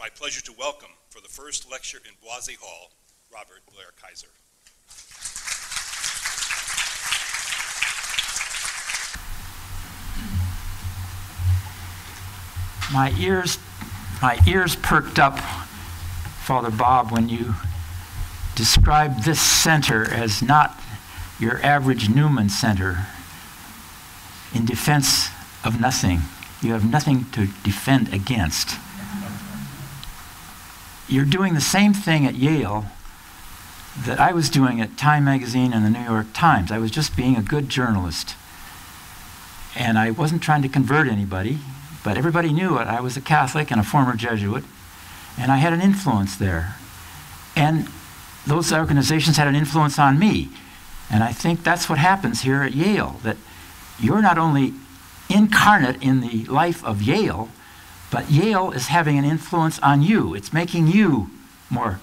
It's my pleasure to welcome, for the first lecture in Boisi Hall, Robert Blair Kaiser. My ears perked up, Father Bob, when you described this center as not your average Newman Center in defense of nothing. You have nothing to defend against. You're doing the same thing at Yale that I was doing at Time Magazine and the New York Times. I was just being a good journalist. And I wasn't trying to convert anybody, but everybody knew it. I was a Catholic and a former Jesuit, and I had an influence there. And those organizations had an influence on me. And I think that's what happens here at Yale, that you're not only incarnate in the life of Yale, but Yale is having an influence on you. It's making you more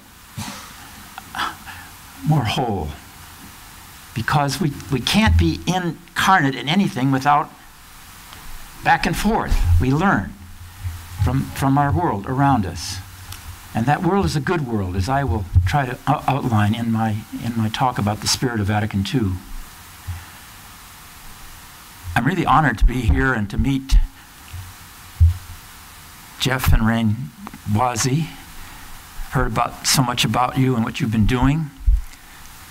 whole. Because we can't be incarnate in anything without back and forth. We learn from our world around us. And that world is a good world, as I will try to outline in my talk about the spirit of Vatican II. I'm really honored to be here and to meet Geoff and Rene Boisi. Heard so much about you and what you've been doing.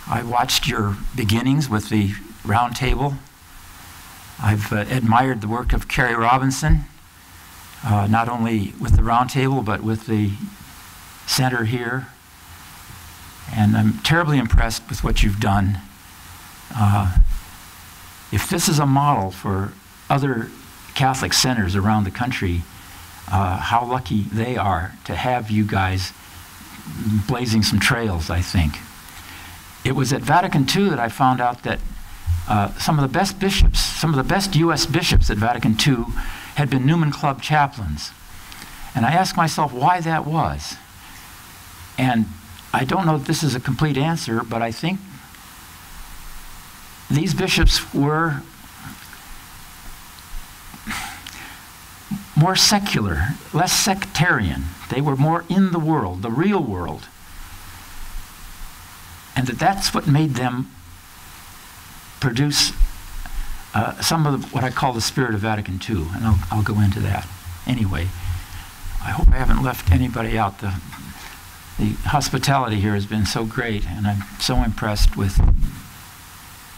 I watched your beginnings with the Round Table. I've admired the work of Carrie Robinson, not only with the Round Table, but with the center here. And I'm terribly impressed with what you've done. If this is a model for other Catholic centers around the country, how lucky they are to have you guys blazing some trails, I think. It was at Vatican II that I found out that some of the best bishops, some of the best U.S. bishops at Vatican II had been Newman Club chaplains. And I asked myself why that was. And I don't know if this is a complete answer, but I think these bishops were more secular, less sectarian. They were more in the world, the real world. And that's what made them produce some of what I call the spirit of Vatican II, and I'll go into that. Anyway, I hope I haven't left anybody out. The hospitality here has been so great, and I'm so impressed with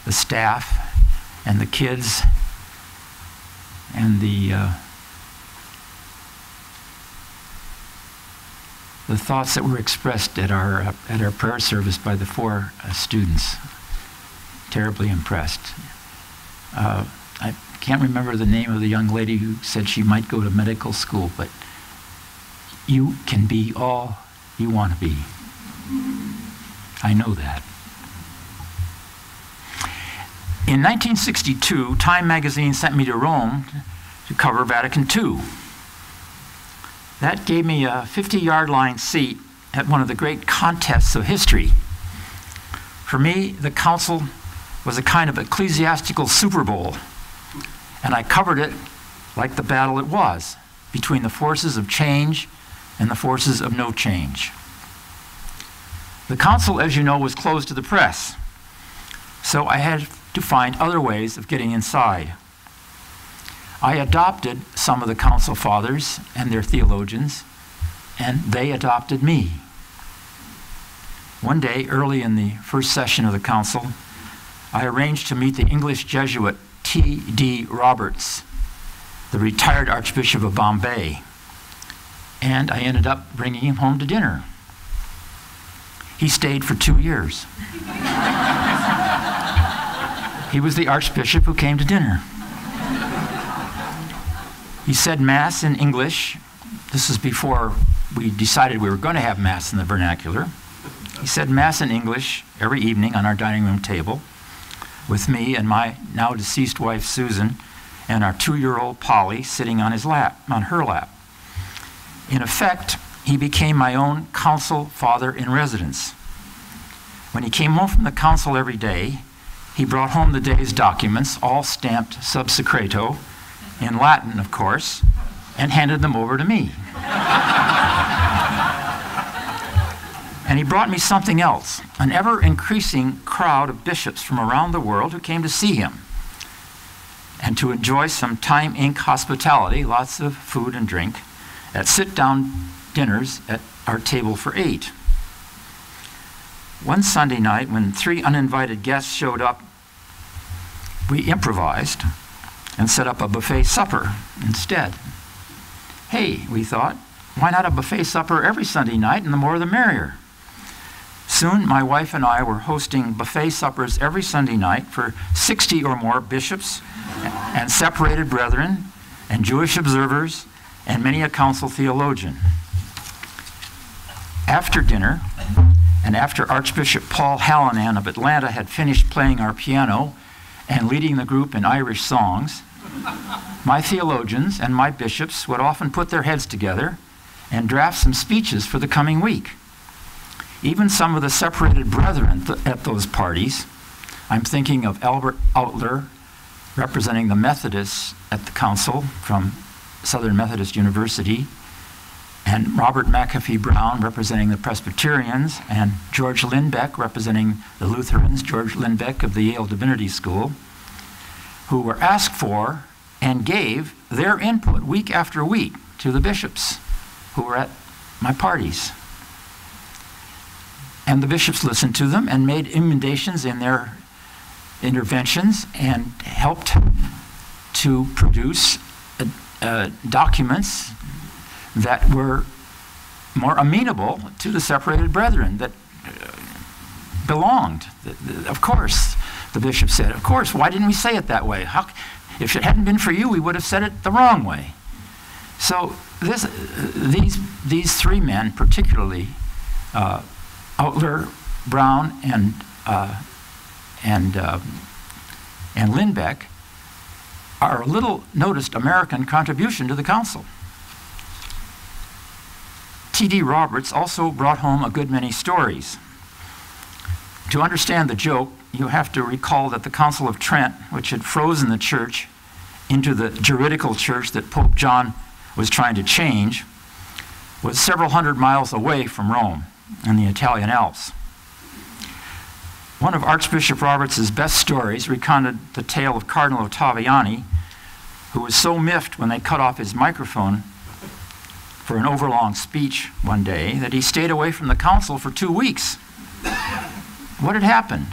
the staff and the kids and the thoughts that were expressed at our prayer service by the 4 students. Terribly impressed. I can't remember the name of the young lady who said she might go to medical school, but you can be all you want to be. I know that. In 1962, Time magazine sent me to Rome to cover Vatican II. That gave me a 50-yard line seat at one of the great contests of history. For me, the council was a kind of ecclesiastical Super Bowl, and I covered it like the battle it was, between the forces of change and the forces of no change. The council, as you know, was closed to the press, so I had to find other ways of getting inside. I adopted some of the council fathers and their theologians, and they adopted me. One day, early in the first session of the council, I arranged to meet the English Jesuit T.D. Roberts, the retired Archbishop of Bombay, and I ended up bringing him home to dinner. He stayed for 2 years. He was the Archbishop who came to dinner. He said Mass in English. This is before we decided we were going to have Mass in the vernacular. He said Mass in English every evening on our dining room table with me and my now deceased wife Susan and our 2-year-old Polly sitting on his lap, on her lap. In effect, he became my own council father in residence. When he came home from the council every day, he brought home the day's documents, all stamped sub secreto, in Latin, of course, and handed them over to me. And he brought me something else, an ever-increasing crowd of bishops from around the world who came to see him and to enjoy some Time Inc. hospitality, lots of food and drink, at sit-down dinners at our table for 8. One Sunday night, when 3 uninvited guests showed up, we improvised and set up a buffet supper instead. Hey, we thought, why not a buffet supper every Sunday night, and the more the merrier? Soon, my wife and I were hosting buffet suppers every Sunday night for 60 or more bishops and separated brethren and Jewish observers and many a council theologian. After dinner, and after Archbishop Paul Hallinan of Atlanta had finished playing our piano and leading the group in Irish songs, my theologians and my bishops would often put their heads together and draft some speeches for the coming week. Even some of the separated brethren at those parties, I'm thinking of Albert Outler, representing the Methodists at the council from Southern Methodist University, and Robert McAfee Brown, representing the Presbyterians, and George Lindbeck, representing the Lutherans, George Lindbeck of the Yale Divinity School, who were asked for and gave their input week after week to the bishops who were at my parties. And the bishops listened to them and made emendations in their interventions and helped to produce documents that were more amenable to the separated brethren that belonged. Of course, the bishop said, of course, why didn't we say it that way? If it hadn't been for you, we would have said it the wrong way. So these 3 men, particularly Outler, Brown, and Lindbeck, are a little noticed American contribution to the council. T.D. Roberts also brought home a good many stories. To understand the joke, you have to recall that the Council of Trent, which had frozen the church into the juridical church that Pope John was trying to change, was several hundred miles away from Rome in the Italian Alps. One of Archbishop Roberts' best stories recounted the tale of Cardinal Ottaviani, who was so miffed when they cut off his microphone for an overlong speech one day that he stayed away from the council for 2 weeks. What had happened?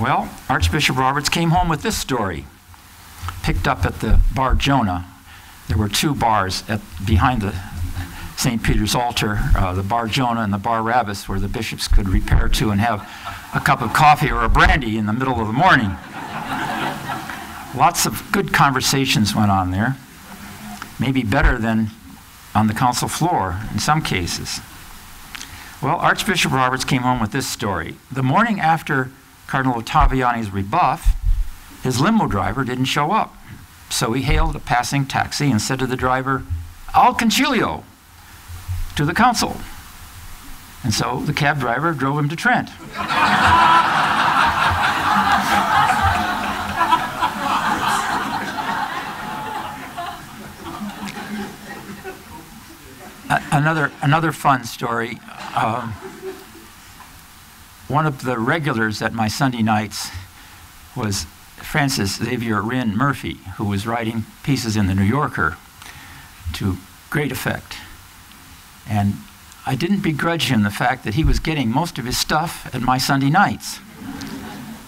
Well, Archbishop Roberts came home with this story, picked up at the Bar Jonah. There were 2 bars behind the St. Peter's altar, the Bar Jonah and the Bar Rabbis, where the bishops could repair to and have a cup of coffee or a brandy in the middle of the morning. Lots of good conversations went on there, maybe better than on the council floor in some cases. Well, Archbishop Roberts came home with this story. The morning after Cardinal Ottaviani's rebuff, his limo driver didn't show up. So he hailed a passing taxi and said to the driver, "Al concilio," to the council. And so the cab driver drove him to Trent. Another fun story. One of the regulars at my Sunday nights was Francis Xavier Rynne Murphy, who was writing pieces in the New Yorker to great effect. And I didn't begrudge him the fact that he was getting most of his stuff at my Sunday nights,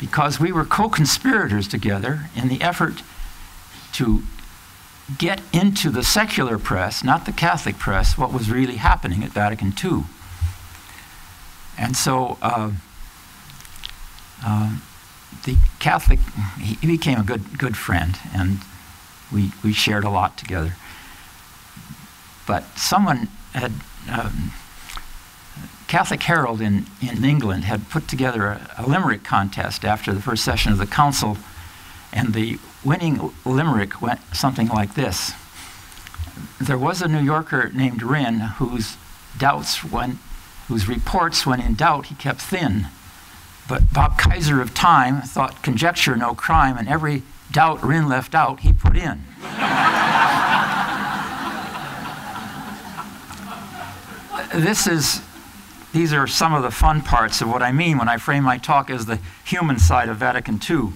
because we were co-conspirators together in the effort to get into the secular press, not the Catholic press, what was really happening at Vatican II. And so the Catholic, he became a good friend, and we shared a lot together. But someone had, Catholic Herald in England had put together a limerick contest after the first session of the council, and the winning limerick went something like this. There was a New Yorker named Rynne whose reports, when in doubt, he kept thin. But Bob Kaiser of Time thought conjecture no crime, and every doubt Rynne left out, he put in. This is these are some of the fun parts of what I mean when I frame my talk as the human side of Vatican II.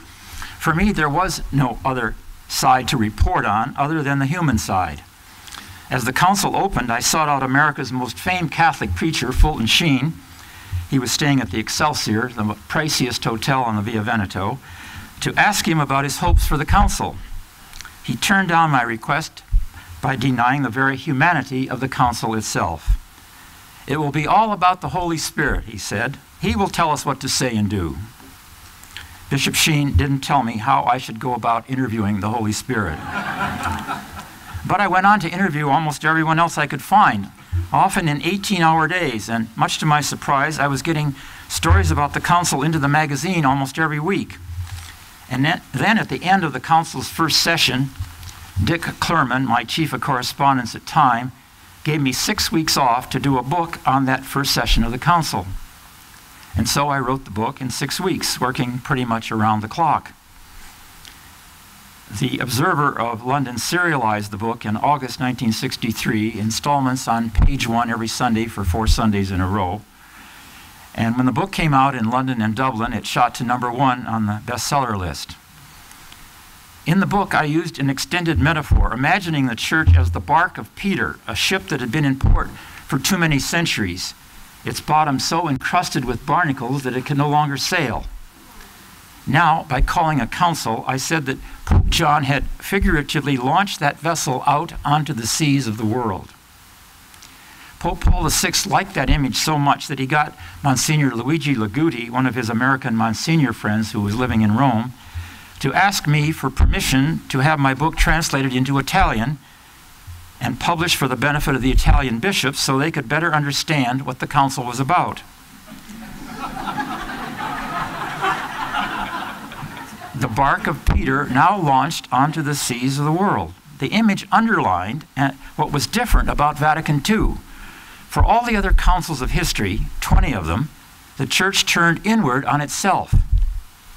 For me, there was no other side to report on other than the human side. As the council opened, I sought out America's most famed Catholic preacher, Fulton Sheen. He was staying at the Excelsior, the priciest hotel on the Via Veneto, to ask him about his hopes for the council. He turned down my request by denying the very humanity of the council itself. It will be all about the Holy Spirit, he said. He will tell us what to say and do. Bishop Sheen didn't tell me how I should go about interviewing the Holy Spirit. But I went on to interview almost everyone else I could find, often in 18-hour days, and much to my surprise, I was getting stories about the council into the magazine almost every week. And then at the end of the council's first session, Dick Clerman, my chief of correspondence at Time, gave me 6 weeks off to do a book on that first session of the council. And so I wrote the book in 6 weeks, working pretty much around the clock. The Observer of London serialized the book in August 1963, installments on page 1 every Sunday for 4 Sundays in a row. And when the book came out in London and Dublin, it shot to #1 on the bestseller list. In the book, I used an extended metaphor, imagining the church as the bark of Peter, a ship that had been in port for too many centuries, its bottom so encrusted with barnacles that it could no longer sail. Now, by calling a council, I said that Pope John had figuratively launched that vessel out onto the seas of the world. Pope Paul VI liked that image so much that he got Monsignor Luigi Liguti, one of his American Monsignor friends who was living in Rome, to ask me for permission to have my book translated into Italian and published for the benefit of the Italian bishops so they could better understand what the council was about. The bark of Peter now launched onto the seas of the world. The image underlined what was different about Vatican II. For all the other councils of history, 20 of them, the church turned inward on itself.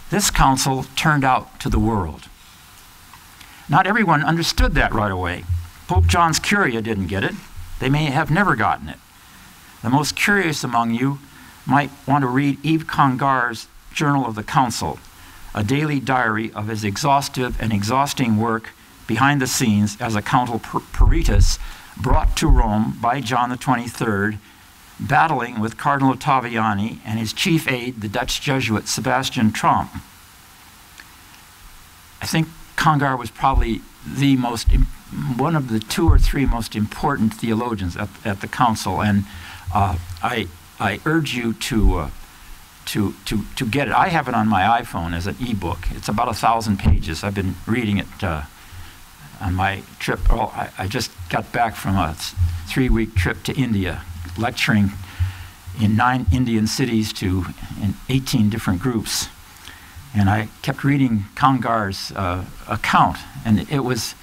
This council turned out to the world. Not everyone understood that right away. Pope John's Curia didn't get it. They may have never gotten it. The most curious among you might want to read Yves Congar's Journal of the Council, a daily diary of his exhaustive and exhausting work behind the scenes as a council peritus brought to Rome by John the 23rd, battling with Cardinal Ottaviani and his chief aide, the Dutch Jesuit Sebastian Tromp. I think Congar was probably one of the 2 or 3 most important theologians at the council, and I urge you to get it. I have it on my iPhone as an ebook. It's about 1,000 pages. I've been reading it on my trip. Oh, I just got back from a 3-week trip to India, lecturing in 9 Indian cities in 18 different groups. And I kept reading Congar's account, and it was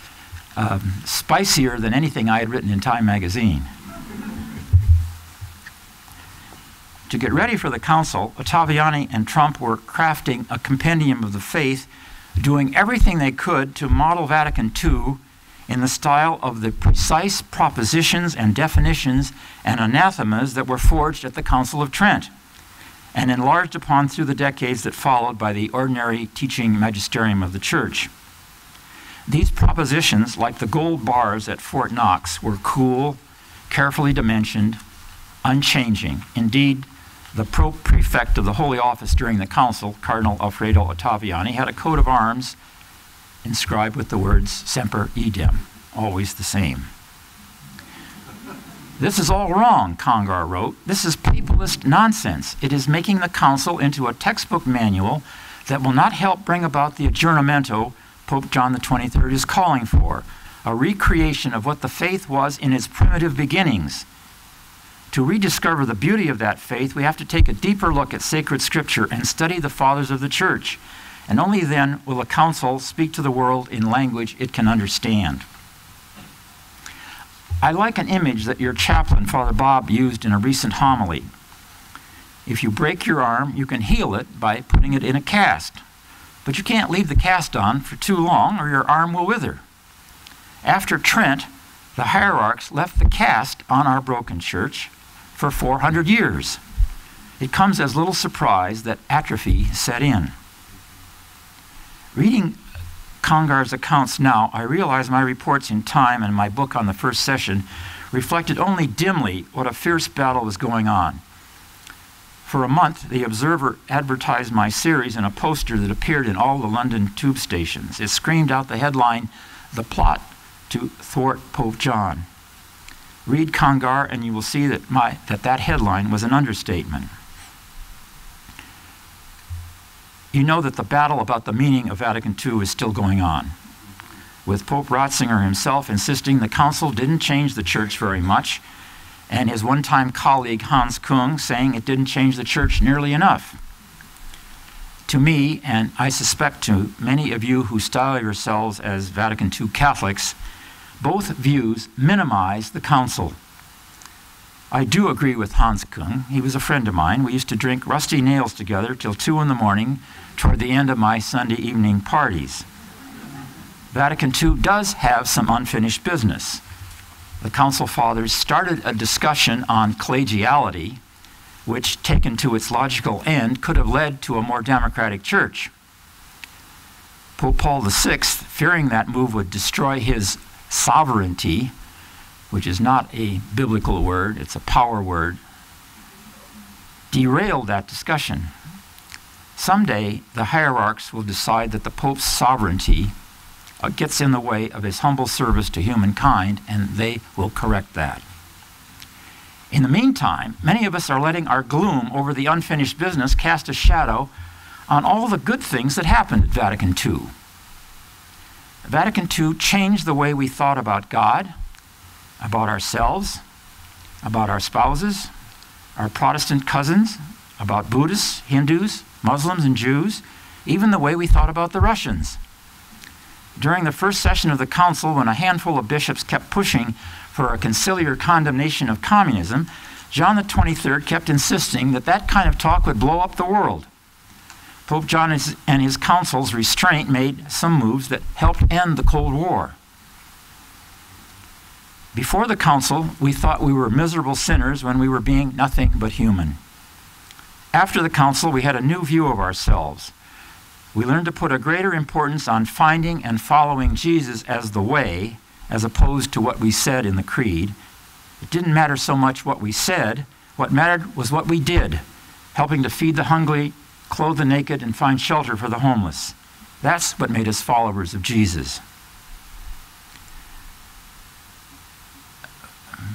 spicier than anything I had written in Time magazine. To get ready for the council, Ottaviani and Trump were crafting a compendium of the faith, doing everything they could to model Vatican II in the style of the precise propositions and definitions and anathemas that were forged at the Council of Trent and enlarged upon through the decades that followed by the ordinary teaching magisterium of the Church. These propositions, like the gold bars at Fort Knox, were cool, carefully dimensioned, unchanging. Indeed, the prefect of the Holy Office during the Council, Cardinal Alfredo Ottaviani, had a coat of arms inscribed with the words Semper Idem, always the same. This is all wrong, Congar wrote. This is papalist nonsense. It is making the council into a textbook manual that will not help bring about the aggiornamento Pope John the 23rd is calling for, a recreation of what the faith was in its primitive beginnings. To rediscover the beauty of that faith, we have to take a deeper look at sacred scripture and study the fathers of the church. And only then will a council speak to the world in language it can understand. I like an image that your chaplain, Father Bob, used in a recent homily. If you break your arm, you can heal it by putting it in a cast. But you can't leave the cast on for too long or your arm will wither. After Trent, the hierarchs left the cast on our broken church for 400 years. it comes as little surprise that atrophy set in. Reading Congar's accounts now, I realize my reports in Time and my book on the first session reflected only dimly what a fierce battle was going on. For a month, the Observer advertised my series in a poster that appeared in all the London tube stations. It screamed out the headline, "The Plot to Thwart Pope John." Read Congar and you will see that headline was an understatement. You know that the battle about the meaning of Vatican II is still going on, with Pope Ratzinger himself insisting the Council didn't change the Church very much, and his one-time colleague Hans Küng saying it didn't change the Church nearly enough. To me, and I suspect to many of you who style yourselves as Vatican II Catholics, both views minimize the Council. I do agree with Hans Küng. He was a friend of mine. We used to drink rusty nails together till 2 in the morning toward the end of my Sunday evening parties. Vatican II does have some unfinished business. The Council Fathers started a discussion on collegiality, which, taken to its logical end, could have led to a more democratic church. Pope Paul VI, fearing that move would destroy his sovereignty, which is not a biblical word, it's a power word, derailed that discussion. Someday, the hierarchs will decide that the Pope's sovereignty gets in the way of his humble service to humankind, and they will correct that. In the meantime, many of us are letting our gloom over the unfinished business cast a shadow on all the good things that happened at Vatican II. Vatican II changed the way we thought about God, about ourselves, about our spouses, our Protestant cousins, about Buddhists, Hindus, Muslims, and Jews, even the way we thought about the Russians. During the first session of the Council, when a handful of bishops kept pushing for a conciliar condemnation of communism, John XXIII kept insisting that that kind of talk would blow up the world. Pope John and his council's restraint made some moves that helped end the Cold War. Before the Council, we thought we were miserable sinners when we were being nothing but human. After the Council, we had a new view of ourselves. We learned to put a greater importance on finding and following Jesus as the way, as opposed to what we said in the Creed. It didn't matter so much what we said. What mattered was what we did, helping to feed the hungry, clothe the naked, and find shelter for the homeless. That's what made us followers of Jesus.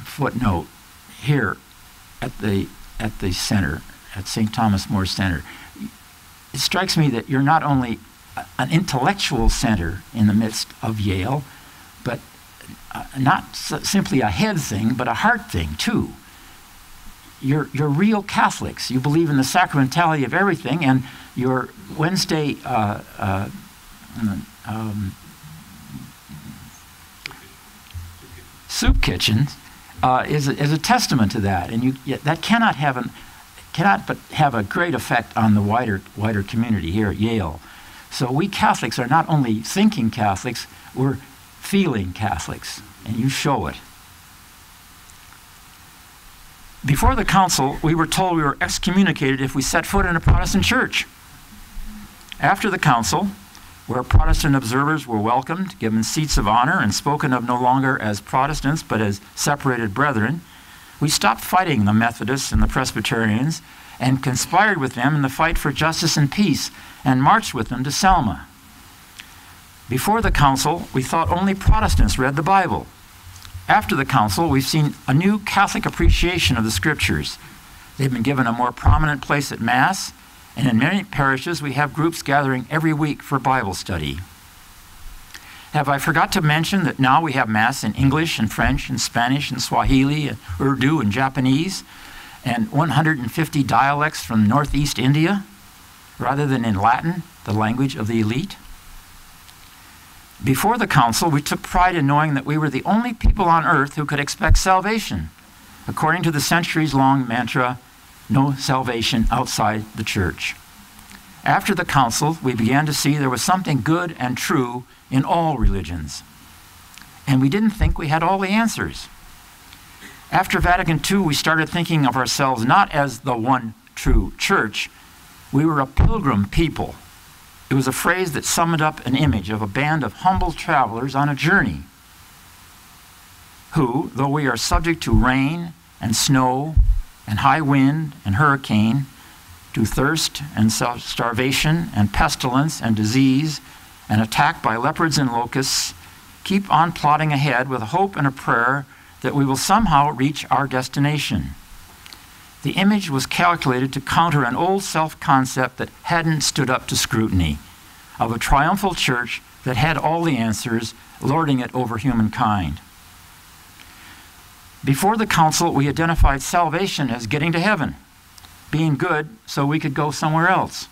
Footnote here at the center, at St. Thomas More Center. It strikes me that you're not only an intellectual center in the midst of Yale, but not simply a head thing, but a heart thing too. You're real Catholics. You believe in the sacramentality of everything, and your Wednesday soup kitchen is a testament to that, and that cannot but have a great effect on the wider community here at Yale. So we Catholics are not only thinking Catholics, we're feeling Catholics, and you show it. Before the Council, we were told we were excommunicated if we set foot in a Protestant church. After the Council, where Protestant observers were welcomed, given seats of honor, and spoken of no longer as Protestants but as separated brethren, we stopped fighting the Methodists and the Presbyterians and conspired with them in the fight for justice and peace and marched with them to Selma. Before the Council, we thought only Protestants read the Bible. After the Council, we've seen a new Catholic appreciation of the Scriptures. They've been given a more prominent place at Mass, and in many parishes we have groups gathering every week for Bible study. Have I forgot to mention that now we have Mass in English and French and Spanish and Swahili and Urdu and Japanese and 150 dialects from Northeast India rather than in Latin, the language of the elite? Before the Council, we took pride in knowing that we were the only people on earth who could expect salvation, according to the centuries-long mantra, no salvation outside the Church. After the Council, we began to see there was something good and true in all religions. And we didn't think we had all the answers. After Vatican II, we started thinking of ourselves not as the one true church, we were a pilgrim people. It was a phrase that summed up an image of a band of humble travelers on a journey who, though we are subject to rain and snow and high wind and hurricane, to thirst and starvation and pestilence and disease and attack by leopards and locusts, keep on plodding ahead with a hope and a prayer that we will somehow reach our destination. The image was calculated to counter an old self-concept that hadn't stood up to scrutiny, of a triumphal church that had all the answers, lording it over humankind. Before the council, we identified salvation as getting to heaven, being good so we could go somewhere else.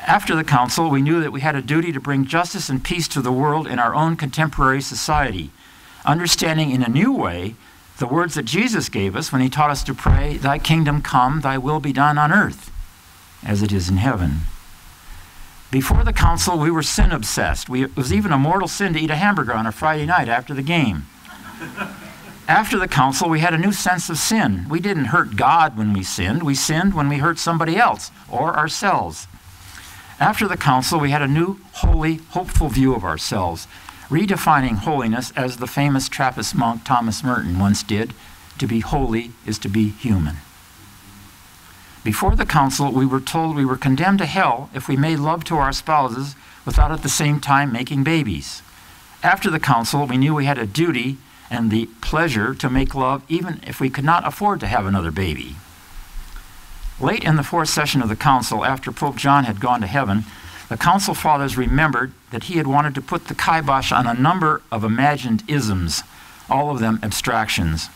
After the council, we knew that we had a duty to bring justice and peace to the world in our own contemporary society, understanding in a new way the words that Jesus gave us when he taught us to pray, "Thy kingdom come, thy will be done on earth, as it is in heaven." Before the council, we were sin-obsessed. It was even a mortal sin to eat a hamburger on a Friday night after the game. After the council, we had a new sense of sin. We didn't hurt God when we sinned. We sinned when we hurt somebody else or ourselves. After the council, we had a new, holy, hopeful view of ourselves, redefining holiness as the famous Trappist monk Thomas Merton once did: to be holy is to be human. Before the council, we were told we were condemned to hell if we made love to our spouses without at the same time making babies. After the council, we knew we had a duty and the pleasure to make love even if we could not afford to have another baby. Late in the fourth session of the council, after Pope John had gone to heaven, the council fathers remembered that he had wanted to put the kibosh on a number of imagined isms, all of them abstractions.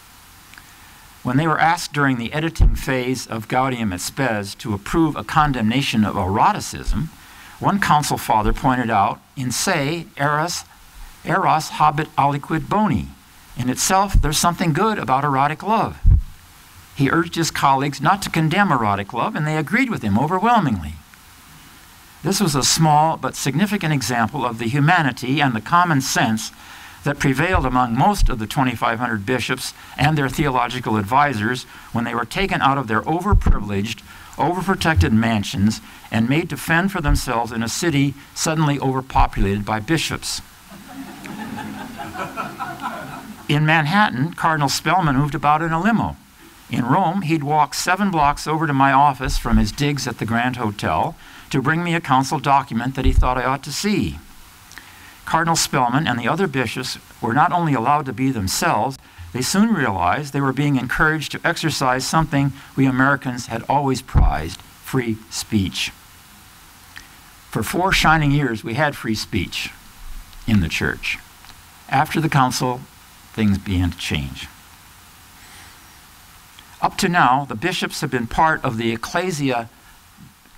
When they were asked during the editing phase of Gaudium et Spes to approve a condemnation of eroticism, one council father pointed out, "In se, eros habet aliquid boni." In itself, there's something good about erotic love. He urged his colleagues not to condemn erotic love, and they agreed with him overwhelmingly. This was a small but significant example of the humanity and the common sense that prevailed among most of the 2,500 bishops and their theological advisors when they were taken out of their overprivileged, overprotected mansions and made to fend for themselves in a city suddenly overpopulated by bishops. In Manhattan, Cardinal Spellman moved about in a limo. In Rome, he'd walk 7 blocks over to my office from his digs at the Grand Hotel to bring me a council document that he thought I ought to see. Cardinal Spellman and the other bishops were not only allowed to be themselves, they soon realized they were being encouraged to exercise something we Americans had always prized: free speech. For 4 shining years, we had free speech in the church. After the council, things began to change. Up to now, the bishops have been part of the ecclesia,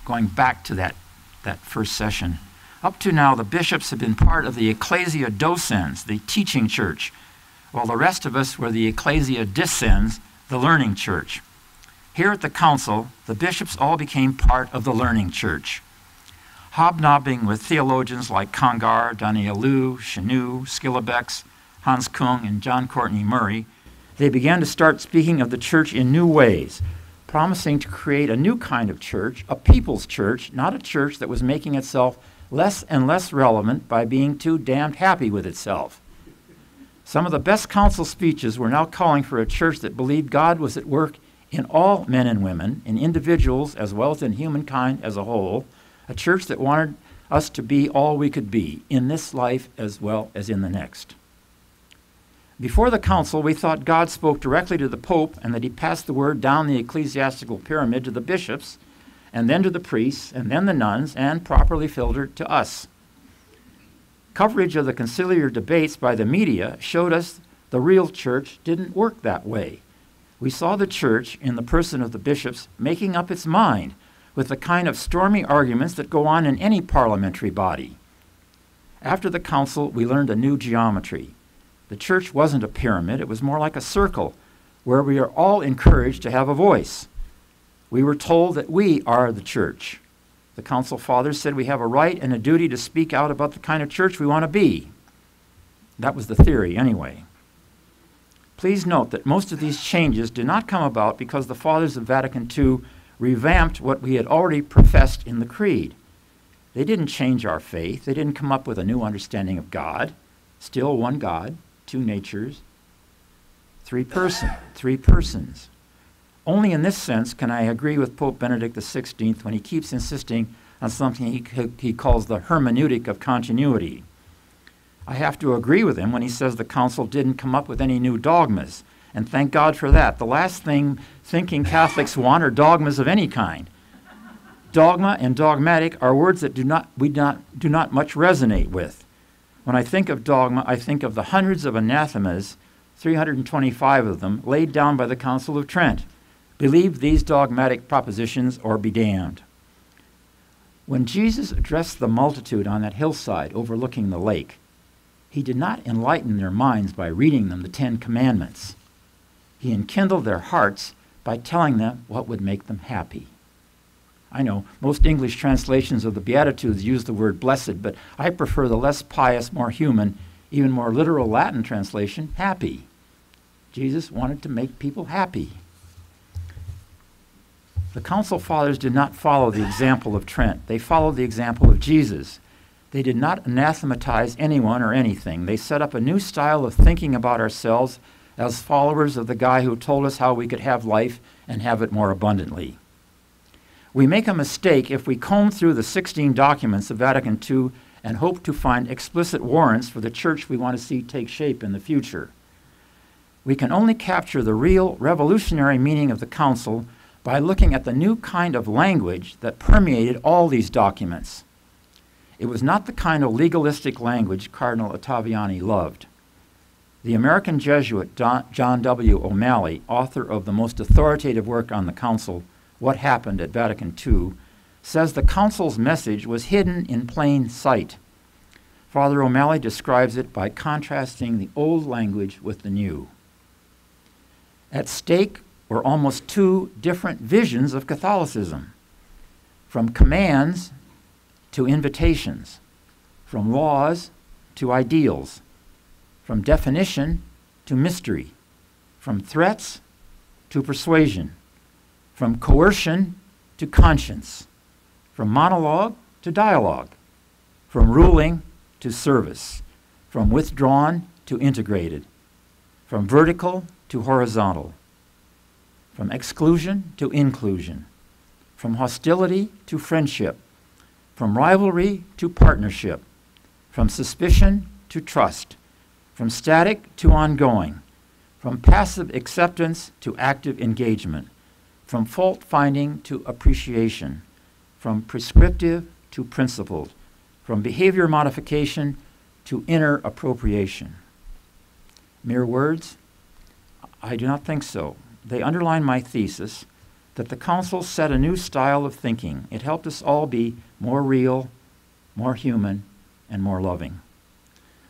going back to that first session. Up to now, the bishops have been part of the ecclesia docens, the teaching church, while the rest of us were the ecclesia discens, the learning church. Here at the council, the bishops all became part of the learning church. Hobnobbing with theologians like Congar, Danielou, Chenu, Skillebex, Hans Kung, and John Courtney Murray, they began to start speaking of the church in new ways, promising to create a new kind of church, a people's church, not a church that was making itself less and less relevant by being too damned happy with itself. Some of the best council speeches were now calling for a church that believed God was at work in all men and women, in individuals as well as in humankind as a whole, a church that wanted us to be all we could be, in this life as well as in the next. Before the council, we thought God spoke directly to the Pope and that he passed the word down the ecclesiastical pyramid to the bishops, and then to the priests, and then the nuns, and properly filtered to us. Coverage of the conciliar debates by the media showed us the real church didn't work that way. We saw the church, in the person of the bishops, making up its mind with the kind of stormy arguments that go on in any parliamentary body. After the council, we learned a new geometry. The church wasn't a pyramid, it was more like a circle, where we are all encouraged to have a voice. We were told that we are the church. The council fathers said we have a right and a duty to speak out about the kind of church we want to be. That was the theory, anyway. Please note that most of these changes did not come about because the Fathers of Vatican II revamped what we had already professed in the Creed. They didn't change our faith. They didn't come up with a new understanding of God. Still one God, two natures, three persons. Only in this sense can I agree with Pope Benedict XVI when he keeps insisting on something he calls the hermeneutic of continuity. I have to agree with him when he says the Council didn't come up with any new dogmas, and thank God for that. The last thing thinking Catholics want are dogmas of any kind. Dogma and dogmatic are words that do not much resonate with. When I think of dogma, I think of the hundreds of anathemas, 325 of them, laid down by the Council of Trent. Believe these dogmatic propositions or be damned. When Jesus addressed the multitude on that hillside overlooking the lake, he did not enlighten their minds by reading them the 10 Commandments. He enkindled their hearts by telling them what would make them happy. I know most English translations of the Beatitudes use the word blessed, but I prefer the less pious, more human, even more literal Latin translation, happy. Jesus wanted to make people happy. The Council Fathers did not follow the example of Trent. They followed the example of Jesus. They did not anathematize anyone or anything. They set up a new style of thinking about ourselves as followers of the guy who told us how we could have life and have it more abundantly. We make a mistake if we comb through the 16 documents of Vatican II and hope to find explicit warrants for the church we want to see take shape in the future. We can only capture the real revolutionary meaning of the Council by looking at the new kind of language that permeated all these documents. It was not the kind of legalistic language Cardinal Ottaviani loved. The American Jesuit John W. O'Malley, author of the most authoritative work on the Council, What Happened at Vatican II, says the Council's message was hidden in plain sight. Father O'Malley describes it by contrasting the old language with the new. At stake were almost 2 different visions of Catholicism, from commands to invitations, from laws to ideals, from definition to mystery, from threats to persuasion, from coercion to conscience, from monologue to dialogue, from ruling to service, from withdrawn to integrated, from vertical to horizontal, from exclusion to inclusion, from hostility to friendship, from rivalry to partnership, from suspicion to trust, from static to ongoing, from passive acceptance to active engagement, from fault-finding to appreciation, from prescriptive to principled, from behavior modification to inner appropriation. Mere words? I do not think so. They underline my thesis that the Council set a new style of thinking. It helped us all be more real, more human, and more loving.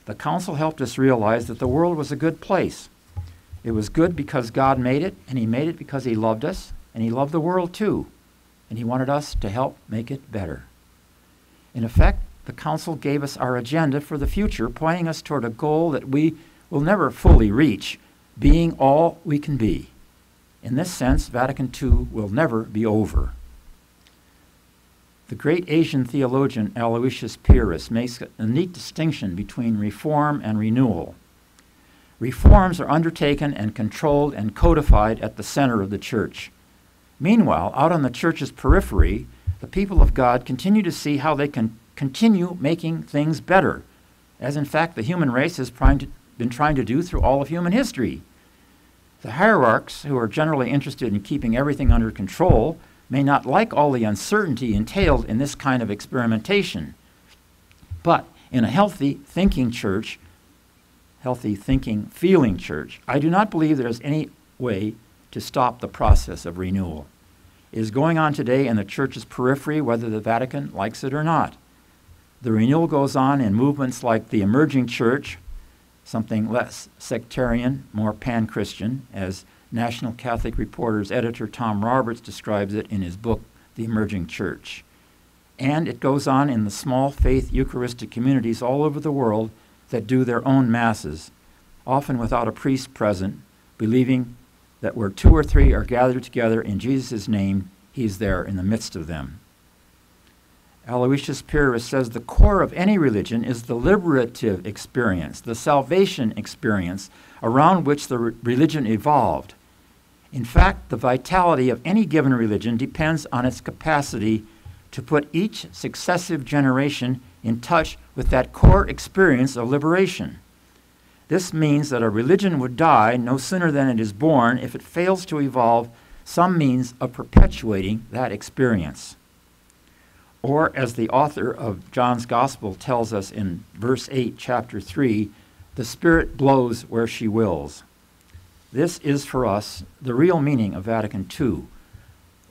The Council helped us realize that the world was a good place. It was good because God made it, and He made it because He loved us, and He loved the world too, and He wanted us to help make it better. In effect, the Council gave us our agenda for the future, pointing us toward a goal that we will never fully reach, being all we can be. In this sense, Vatican II will never be over. The great Asian theologian Aloysius Pyrrhus makes a neat distinction between reform and renewal. Reforms are undertaken and controlled and codified at the center of the church. Meanwhile, out on the church's periphery, the people of God continue to see how they can continue making things better, as in fact the human race has been trying to do through all of human history. The hierarchs, who are generally interested in keeping everything under control, may not like all the uncertainty entailed in this kind of experimentation. But in a healthy thinking church, healthy thinking, feeling church, I do not believe there is any way to stop the process of renewal. It is going on today in the church's periphery, whether the Vatican likes it or not. The renewal goes on in movements like the emerging church, something less sectarian, more pan-Christian, as National Catholic Reporter's editor Tom Roberts describes it in his book, The Emerging Church. And it goes on in the small faith Eucharistic communities all over the world that do their own masses, often without a priest present, believing that where 2 or 3 are gathered together in Jesus' name, he is there in the midst of them. Aloysius Pyrrhus says the core of any religion is the liberative experience, the salvation experience around which the religion evolved. In fact, the vitality of any given religion depends on its capacity to put each successive generation in touch with that core experience of liberation. This means that a religion would die no sooner than it is born if it fails to evolve some means of perpetuating that experience. Or, as the author of John's Gospel tells us in verse 8, chapter 3, the Spirit blows where she wills. This is for us the real meaning of Vatican II.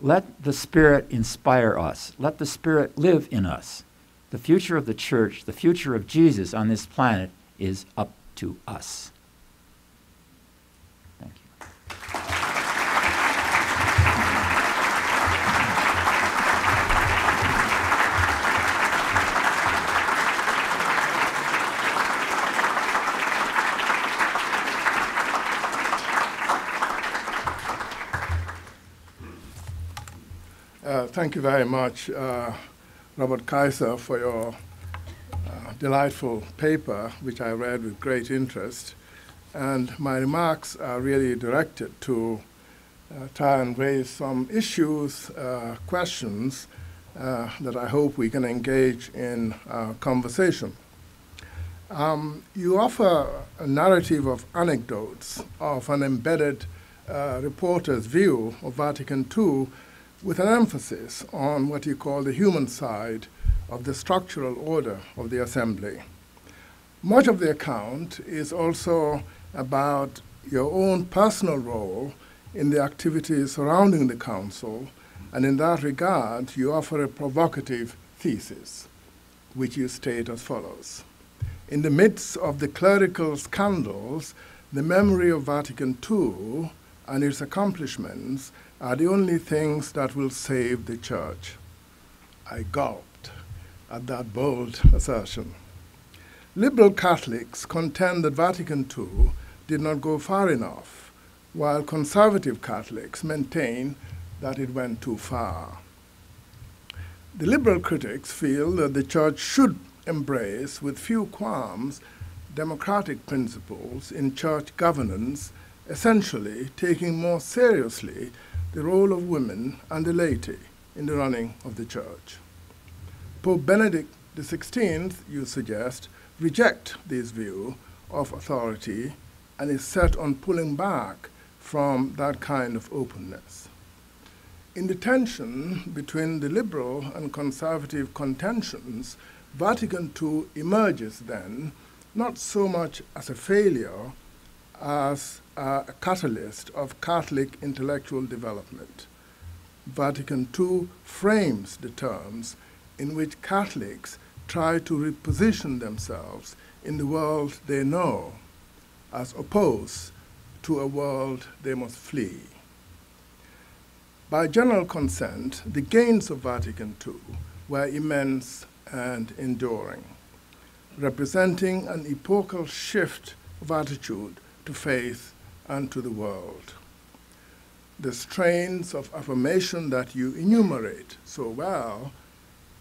Let the Spirit inspire us. Let the Spirit live in us. The future of the church, the future of Jesus on this planet is up to us. Thank you. Thank you very much, Robert Kaiser, for your delightful paper, which I read with great interest. And my remarks are really directed to try and raise some issues, questions that I hope we can engage in conversation. You offer a narrative of anecdotes of an embedded reporter's view of Vatican II with an emphasis on what you call the human side of the structural order of the assembly. Much of the account is also about your own personal role in the activities surrounding the council, and in that regard, you offer a provocative thesis, which you state as follows. In the midst of the clerical scandals, the memory of Vatican II and its accomplishments are the only things that will save the church. I gulped at that bold assertion. Liberal Catholics contend that Vatican II did not go far enough, while conservative Catholics maintain that it went too far. The liberal critics feel that the church should embrace, with few qualms, democratic principles in church governance, essentially taking more seriously the role of women and the laity in the running of the church. Pope Benedict XVI, you suggest, reject this view of authority and is set on pulling back from that kind of openness. In the tension between the liberal and conservative contentions, Vatican II emerges then not so much as a failure as a catalyst of Catholic intellectual development. Vatican II frames the terms in which Catholics try to reposition themselves in the world they know, as opposed to a world they must flee. By general consent, the gains of Vatican II were immense and enduring, representing an epochal shift of attitude to faith and to the world. The strains of affirmation that you enumerate so well,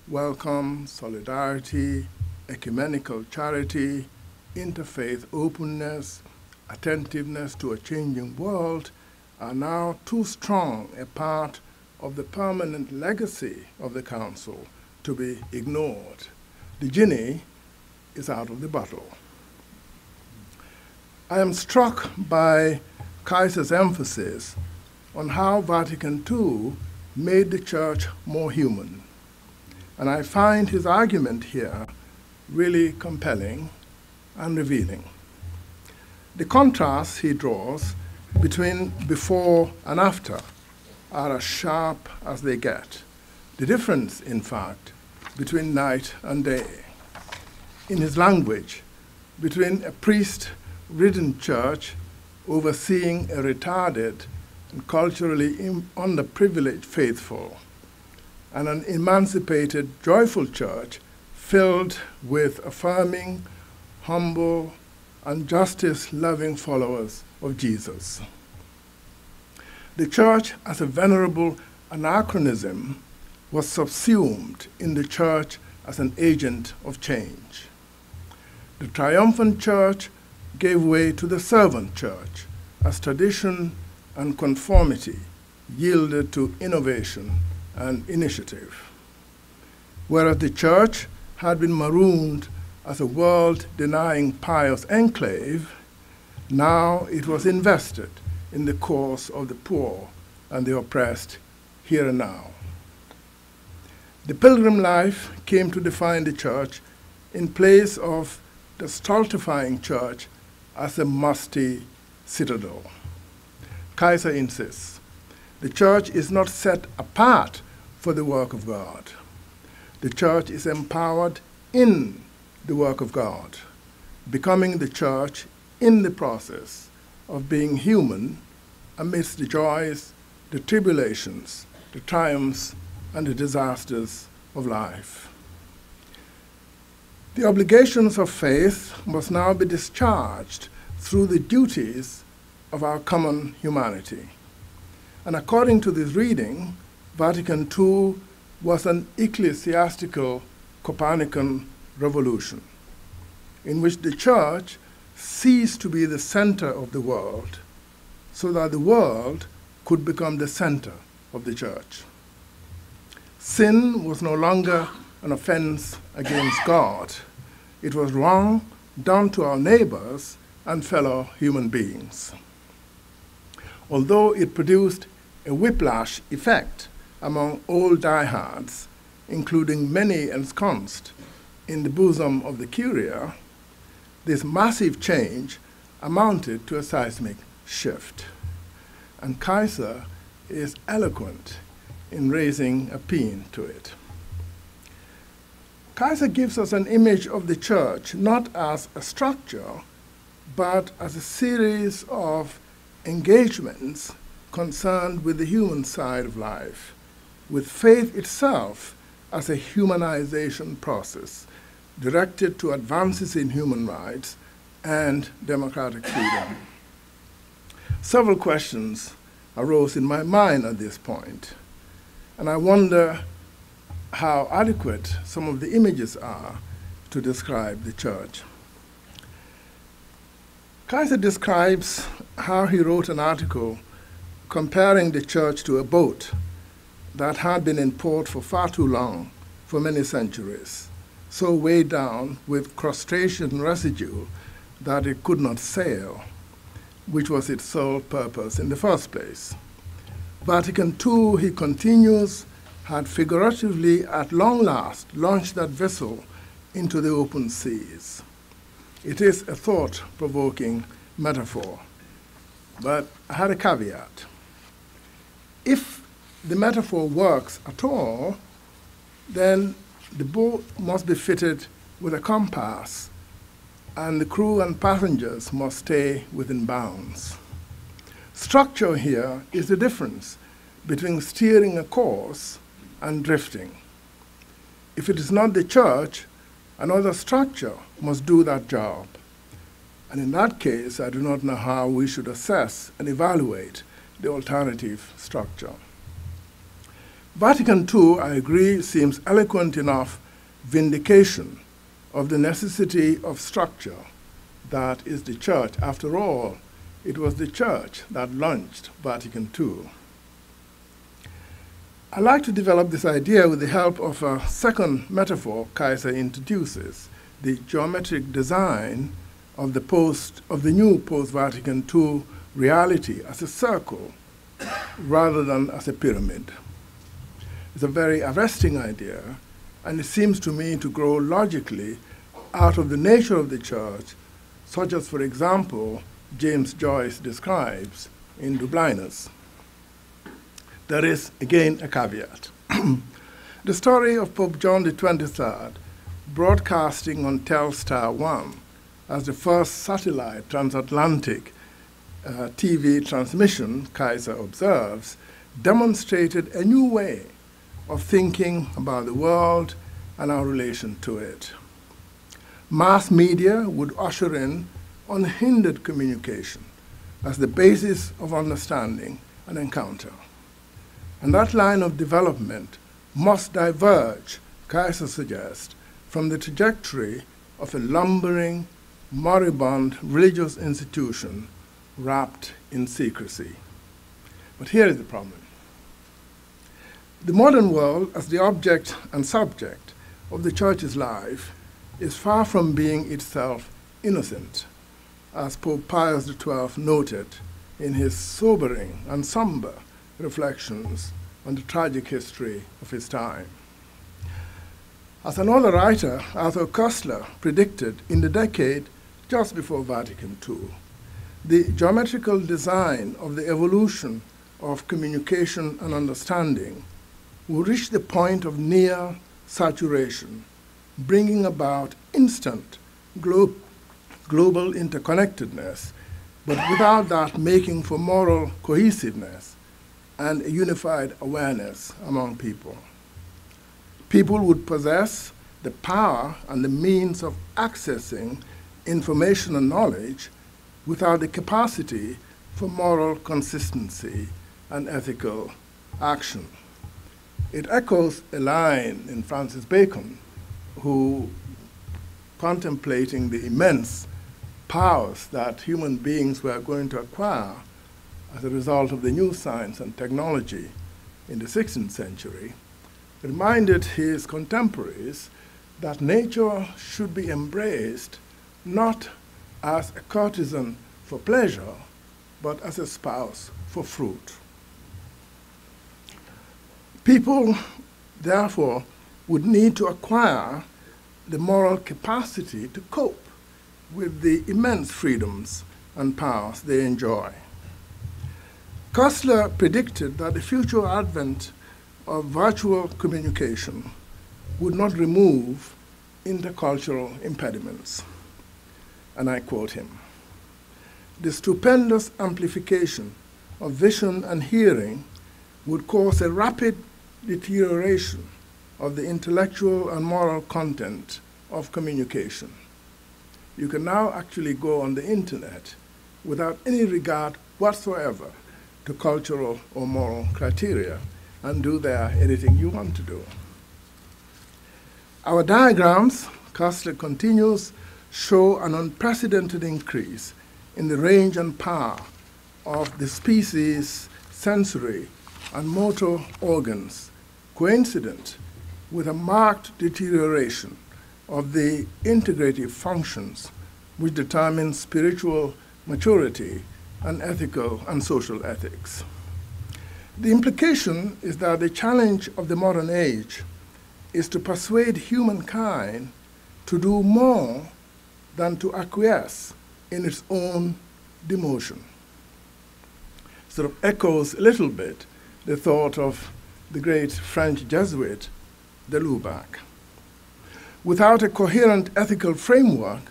welcome, solidarity, ecumenical charity, interfaith openness, attentiveness to a changing world, are now too strong a part of the permanent legacy of the Council to be ignored. The genie is out of the bottle. I am struck by Kaiser's emphasis on how Vatican II made the Church more human. And I find his argument here really compelling and revealing. The contrasts he draws between before and after are as sharp as they get. The difference, in fact, between night and day. In his language, between a priest-ridden church overseeing a retarded and culturally underprivileged faithful, and an emancipated, joyful church filled with affirming, humble, and justice-loving followers of Jesus. the church as a venerable anachronism was subsumed in the church as an agent of change. The triumphant church gave way to the servant church as tradition and conformity yielded to innovation and initiative. Whereas the church had been marooned as a world-denying pious enclave, now it was invested in the cause of the poor and the oppressed here and now. The pilgrim life came to define the church in place of the stultifying church as a musty citadel. Kaiser insists, the church is not set apart for the work of God. The church is empowered in the work of God, becoming the church in the process of being human amidst the joys, the tribulations, the triumphs, and the disasters of life. The obligations of faith must now be discharged through the duties of our common humanity. And according to this reading, Vatican II was an ecclesiastical Copernican revolution, in which the church ceased to be the center of the world, so that the world could become the center of the church. Sin was no longer an offense against God. It was wrong done to our neighbors and fellow human beings. Although it produced a whiplash effect among old diehards, including many ensconced in the bosom of the Curia, this massive change amounted to a seismic shift. And Kaiser is eloquent in raising a paean to it. Kaiser gives us an image of the church not as a structure, but as a series of engagements concerned with the human side of life, with faith itself as a humanization process directed to advances in human rights and democratic freedom. Several questions arose in my mind at this point, and I wonder how adequate some of the images are to describe the church. Kaiser describes how he wrote an article comparing the church to a boat that had been in port for far too long, for many centuries, so weighed down with crustacean residue that it could not sail, which was its sole purpose in the first place. Vatican II, he continues, had figuratively at long last launched that vessel into the open seas. It is a thought-provoking metaphor, but I had a caveat. If the metaphor works at all, then the boat must be fitted with a compass, and the crew and passengers must stay within bounds. Structure here is the difference between steering a course and drifting. If it is not the church, another structure must do that job. And in that case, I do not know how we should assess and evaluate the alternative structure. Vatican II, I agree, seems eloquent enough vindication of the necessity of structure that is the church. After all, it was the church that launched Vatican II. I like to develop this idea with the help of a second metaphor Kaiser introduces, the geometric design of the new post-Vatican II reality as a circle rather than as a pyramid. It's a very arresting idea, and it seems to me to grow logically out of the nature of the church, such as, for example, James Joyce describes in Dublinus. There is, again, a caveat. The story of Pope John XXIII broadcasting on Telstar 1 as the first satellite transatlantic TV transmission, Kaiser observes, demonstrated a new way of thinking about the world and our relation to it. Mass media would usher in unhindered communication as the basis of understanding an encounter. And that line of development must diverge, Kaiser suggests, from the trajectory of a lumbering, moribund religious institution wrapped in secrecy. But here is the problem. The modern world, as the object and subject of the Church's life, is far from being itself innocent, as Pope Pius XII noted in his sobering and somber reflections on the tragic history of his time. As another writer, Arthur Koestler, predicted in the decade just before Vatican II, the geometrical design of the evolution of communication and understanding will reach the point of near saturation, bringing about instant global interconnectedness, but without that making for moral cohesiveness and a unified awareness among people. People would possess the power and the means of accessing information and knowledge without the capacity for moral consistency and ethical action. It echoes a line in Francis Bacon, who, contemplating the immense powers that human beings were going to acquire as a result of the new science and technology in the 16th century, reminded his contemporaries that nature should be embraced not as a courtesan for pleasure, but as a spouse for fruit. People, therefore, would need to acquire the moral capacity to cope with the immense freedoms and powers they enjoy. Koestler predicted that the future advent of virtual communication would not remove intercultural impediments. And I quote him, "The stupendous amplification of vision and hearing would cause a rapid deterioration of the intellectual and moral content of communication. You can now actually go on the internet without any regard whatsoever to cultural or moral criteria and do there anything you want to do." Our diagrams, Koestler continues, show an unprecedented increase in the range and power of the species' sensory and motor organs, coincident with a marked deterioration of the integrative functions which determine spiritual maturity and ethical and social ethics. The implication is that the challenge of the modern age is to persuade humankind to do more than to acquiesce in its own demotion. Sort of echoes a little bit the thought of the great French Jesuit, de Lubac. Without a coherent ethical framework,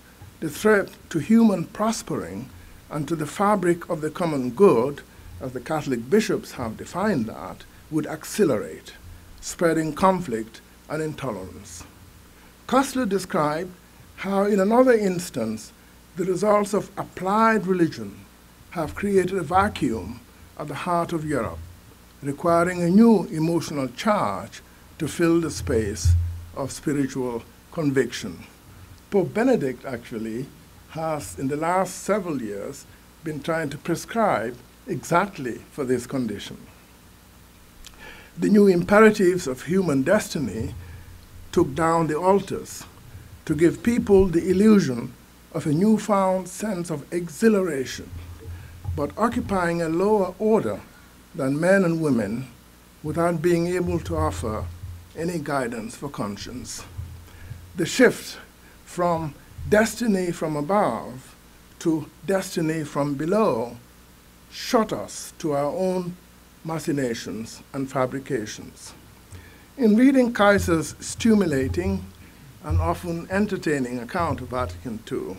the threat to human prospering and to the fabric of the common good, as the Catholic bishops have defined that, would accelerate, spreading conflict and intolerance. Koestler described how, in another instance, the results of applied religion have created a vacuum at the heart of Europe, requiring a new emotional charge to fill the space of spiritual conviction. Pope Benedict actually has, in the last several years, been trying to prescribe exactly for this condition. The new imperatives of human destiny took down the altars to give people the illusion of a newfound sense of exhilaration, but occupying a lower order than men and women without being able to offer any guidance for conscience. The shift from destiny from above to destiny from below shut us to our own machinations and fabrications. In reading Kaiser's stimulating and often entertaining account of Vatican II,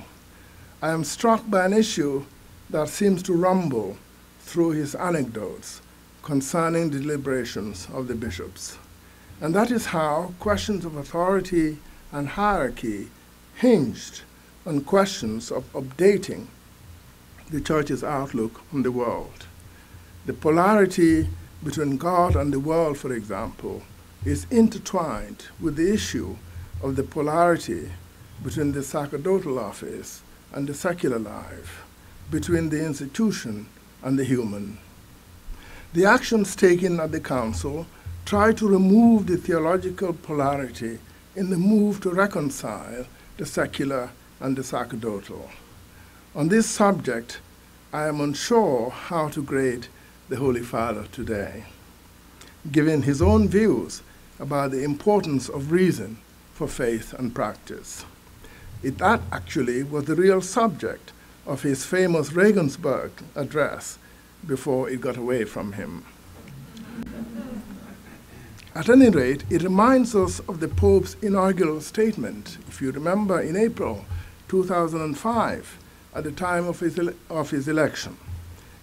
I am struck by an issue that seems to rumble through his anecdotes concerning the deliberations of the bishops. And that is how questions of authority and hierarchy hinged on questions of updating the Church's outlook on the world. The polarity between God and the world, for example, is intertwined with the issue of the polarity between the sacerdotal office and the secular life, between the institution and the human. The actions taken at the Council try to remove the theological polarity in the move to reconcile the secular and the sacerdotal. On this subject, I am unsure how to grade the Holy Father today, given his own views about the importance of reason for faith and practice. That actually was the real subject of his famous Regensburg address before it got away from him. At any rate, it reminds us of the Pope's inaugural statement, if you remember, in April 2005, at the time of his election.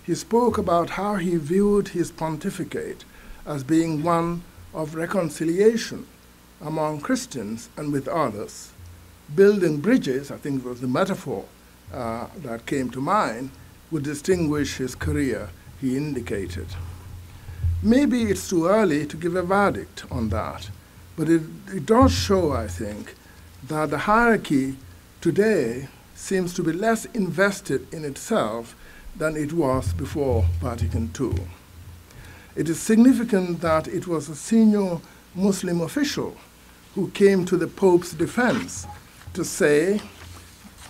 He spoke about how he viewed his pontificate as being one of reconciliation among Christians and with others. Building bridges, I think was the metaphor that came to mind, would distinguish his career, he indicated. Maybe it's too early to give a verdict on that, but it does show, I think, that the hierarchy today seems to be less invested in itself than it was before Vatican II. It is significant that it was a senior Muslim official who came to the Pope's defense to say,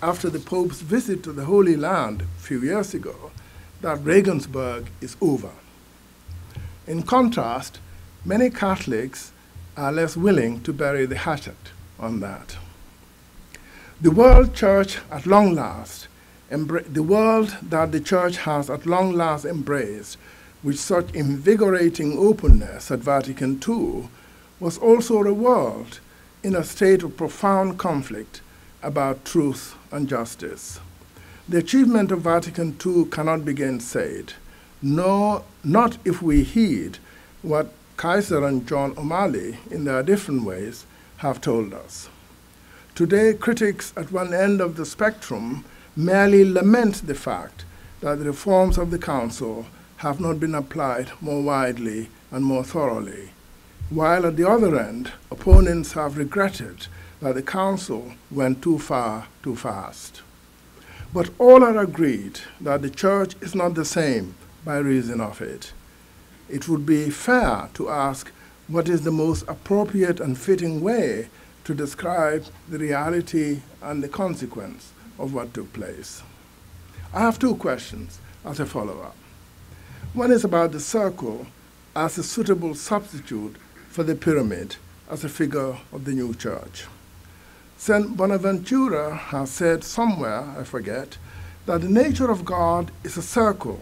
after the Pope's visit to the Holy Land a few years ago, that Regensburg is over. In contrast, many Catholics are less willing to bury the hatchet on that. The world church at long last, the world that the church has at long last embraced with such invigorating openness at Vatican II, was also a world in a state of profound conflict about truth and justice. The achievement of Vatican II cannot be gainsaid, no, not if we heed what Kaiser and John O'Malley, in their different ways, have told us. Today, critics at one end of the spectrum merely lament the fact that the reforms of the Council have not been applied more widely and more thoroughly, while at the other end, opponents have regretted that the Council went too far, too fast. But all are agreed that the Church is not the same by reason of it. It would be fair to ask what is the most appropriate and fitting way to describe the reality and the consequence of what took place. I have two questions as a follow-up. One is about the circle as a suitable substitute for the pyramid as a figure of the new church. St. Bonaventura has said somewhere, I forget, that the nature of God is a circle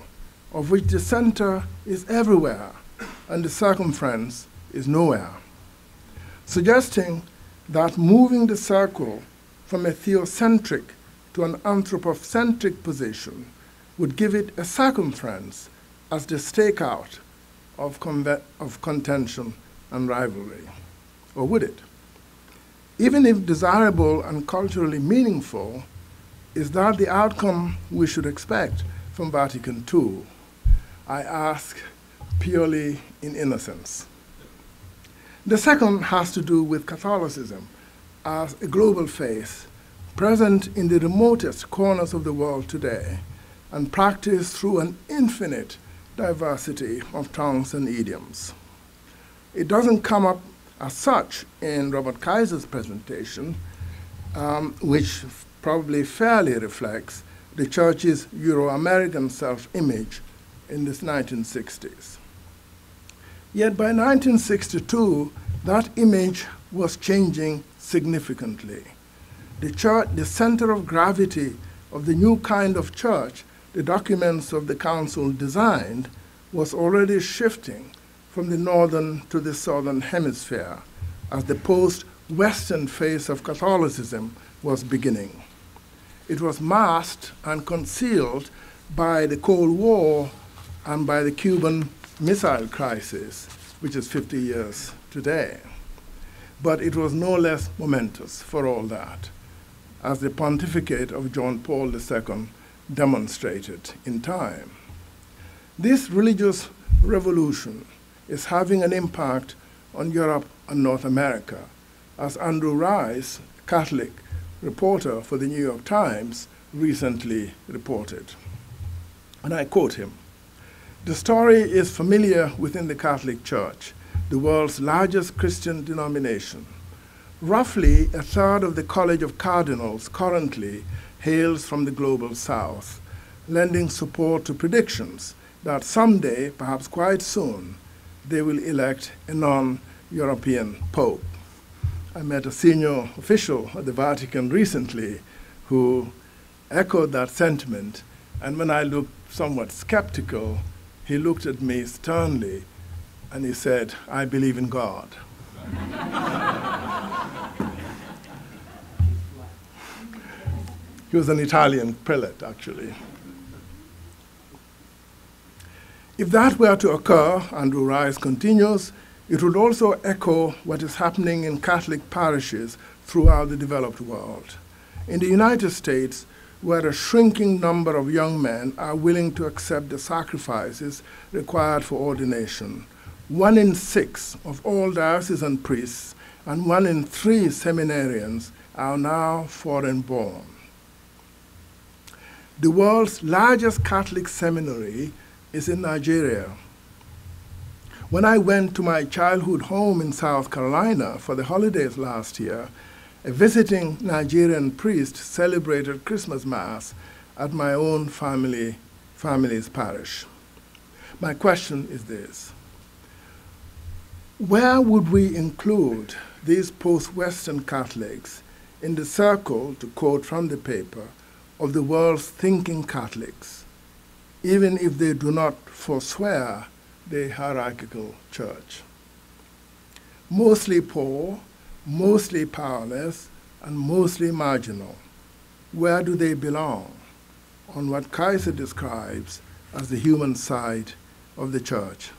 of which the center is everywhere and the circumference is nowhere, suggesting that moving the circle from a theocentric to an anthropocentric position would give it a circumference as the stakeout of contention and rivalry. Or would it? Even if desirable and culturally meaningful, is that the outcome we should expect from Vatican II? I ask purely in innocence. The second has to do with Catholicism as a global faith present in the remotest corners of the world today and practiced through an infinite diversity of tongues and idioms. It doesn't come up as such in Robert Kaiser's presentation, which probably fairly reflects the Church's Euro-American self-image in the 1960s. Yet by 1962, that image was changing significantly. The church, the center of gravity of the new kind of church the documents of the Council designed, was already shifting from the northern to the southern hemisphere as the post-Western phase of Catholicism was beginning. It was masked and concealed by the Cold War and by the Cuban Missile Crisis, which is 50 years today. But it was no less momentous for all that, as the pontificate of John Paul II demonstrated in time. This religious revolution is having an impact on Europe and North America, as Andrew Rice, Catholic reporter for the New York Times, recently reported. And I quote him, "The story is familiar within the Catholic Church, the world's largest Christian denomination. Roughly a third of the College of Cardinals currently hails from the global south, lending support to predictions that someday, perhaps quite soon, they will elect a non-European pope." I met a senior official at the Vatican recently who echoed that sentiment, and when I looked somewhat skeptical, he looked at me sternly and he said, "I believe in God." He was an Italian prelate, actually. If that were to occur, Andrew Rice continues, it would also echo what is happening in Catholic parishes throughout the developed world. In the United States, where a shrinking number of young men are willing to accept the sacrifices required for ordination, 1 in 6 of all diocesan priests and 1 in 3 seminarians are now foreign-born. The world's largest Catholic seminary is in Nigeria. When I went to my childhood home in South Carolina for the holidays last year, a visiting Nigerian priest celebrated Christmas Mass at my own family's parish. My question is this: where would we include these post-Western Catholics in the circle, to quote from the paper, of the world's thinking Catholics, even if they do not forswear the hierarchical church? Mostly poor, mostly powerless, and mostly marginal. Where do they belong on what Kaiser describes as the human side of the church?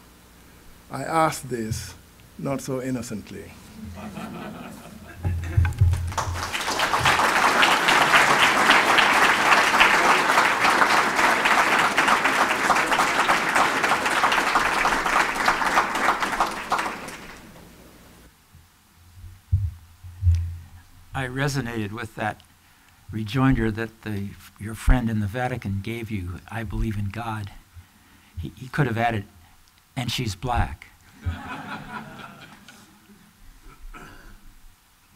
I ask this not so innocently. I resonated with that rejoinder that your friend in the Vatican gave you, "I believe in God." He could have added, "and she's black."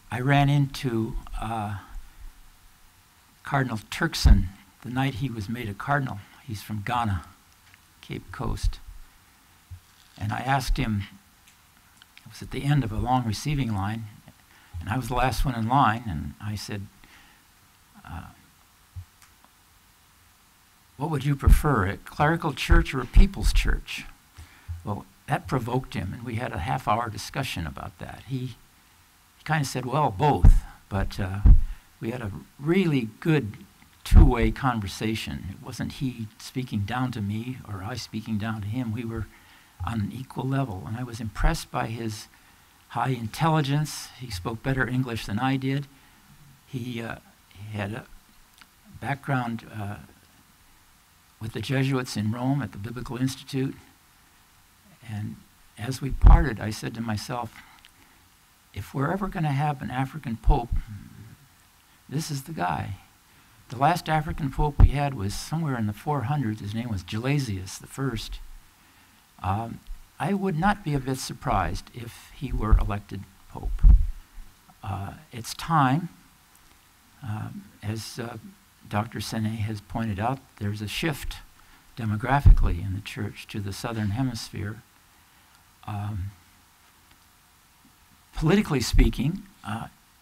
I ran into Cardinal Turkson the night he was made a cardinal. He's from Ghana, Cape Coast. And I asked him, it was at the end of a long receiving line, and I was the last one in line, and I said, "What would you prefer, a clerical church or a people's church?" Well, that provoked him, and we had a half-hour discussion about that. He kind of said, "Well, both," but we had a really good two-way conversation. It wasn't he speaking down to me or I speaking down to him. We were on an equal level, and I was impressed by his high intelligence. He spoke better English than I did. He had a background with the Jesuits in Rome at the Biblical Institute. And as we parted, I said to myself, if we're ever going to have an African pope, this is the guy. The last African pope we had was somewhere in the 400s. His name was Gelasius I. I would not be a bit surprised if he were elected pope. It's time. As Dr. Sene has pointed out, there's a shift demographically in the church to the southern hemisphere. Politically speaking,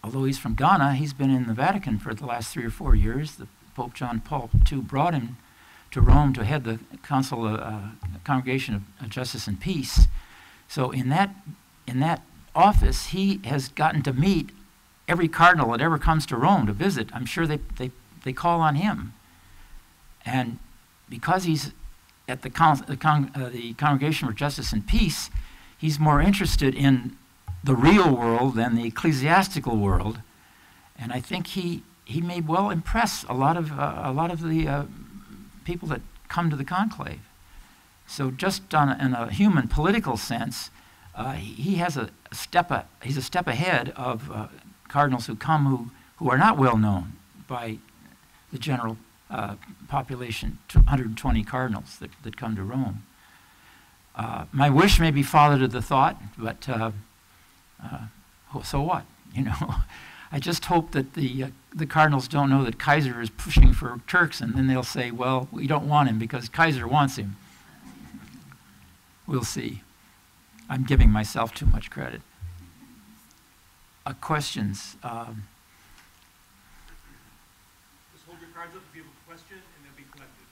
although he's from Ghana, he's been in the Vatican for the last 3 or 4 years. The Pope John Paul II brought him to Rome to head the Congregation of Justice and Peace. So in that office, he has gotten to meet every cardinal that ever comes to Rome to visit. I'm sure they call on him. And because he's at the Congregation for Justice and Peace, he's more interested in the real world than the ecclesiastical world. And I think he may well impress a lot of the people that come to the conclave. So just in a human political sense, he has he's a step ahead of cardinals who are not well known by the general population, 120 cardinals that come to Rome. My wish may be father to the thought, but so what? You know, I just hope that the cardinals don't know that Kaiser is pushing for Turks, and then they'll say, well, we don't want him because Kaiser wants him. We'll see. I'm giving myself too much credit. Questions? Just hold your cards up if you have a question, and they'll be collected.